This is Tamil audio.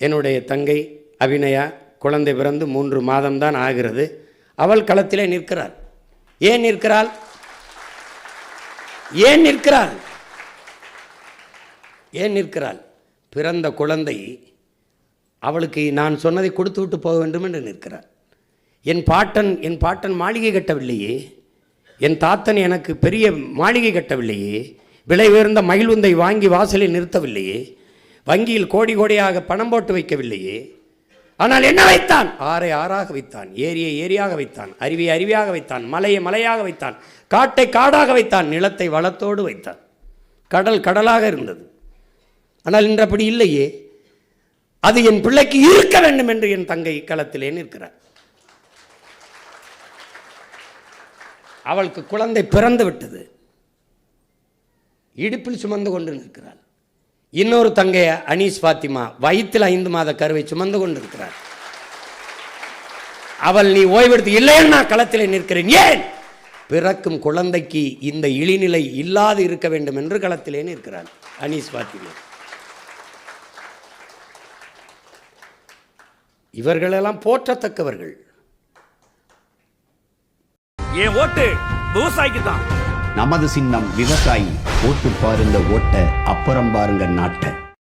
என்னுடைய தங்கை அபிநயா குழந்தை பிறந்து 3 மாதம்தான் ஆகிறது. அவள் களத்திலே நிற்கிறாள். ஏன் நிற்கிறாள்? ஏன் நிற்கிறாள்? ஏன் நிற்கிறாள்? பிறந்த குழந்தை அவளுக்கு நான் சொன்னதை கொடுத்து விட்டு போக வேண்டும் என்று நிற்கிறாள். என் பாட்டன் மாளிகை கட்டவில்லையே, என் தாத்தன் எனக்கு பெரிய மாளிகை கட்டவில்லையே, விலை உயர்ந்த மகிழ்வுந்தை வாங்கி வாசலில் நிறுத்தவில்லையே, வங்கியில் கோடி கோடியாக பணம் போட்டு வைக்கவில்லையே. ஆனால் என்ன வைத்தான்? ஆறை ஆறாக வைத்தான், ஏரியை ஏரியாக வைத்தான், அருவியை அருவியாக வைத்தான், மலையை மலையாக வைத்தான், காட்டை காடாக வைத்தான், நிலத்தை வளத்தோடு வைத்தான், கடல் கடலாக இருந்தது. ஆனால் இன்று அப்படி இல்லையே. அது என் பிள்ளைக்கு இருக்க வேண்டும் என்று என் தங்கை களத்திலே நிற்கிறார். அவளுக்கு குழந்தை பிறந்து விட்டது, இடுப்பில் சுமந்து கொண்டு நிற்கிறாள். இன்னொரு தங்கை அனீஸ் ஃபாத்திமா வயிற்றில் 5 மாத கருவை சுமந்து கொண்டிருக்கிறார். அவள் நீ ஓய்வெடுத்து இல்லைன்னு நான் களத்திலே நிற்கிறேன். ஏன்? பிறக்கும் குழந்தைக்கு இந்த இழிநிலை இல்லாது இருக்க வேண்டும் என்று களத்திலே நிற்கிறாள் அனீஸ் ஃபாத்திமா. இவர்களெல்லாம் போற்றத்தக்கவர்கள். என் ஓட்டு விவசாயிக்கு தான். நமது சின்னம் விவசாயி. ஓட்டு பாருங்க ஓட்ட, அப்புறம் பாருங்க நாட்டை.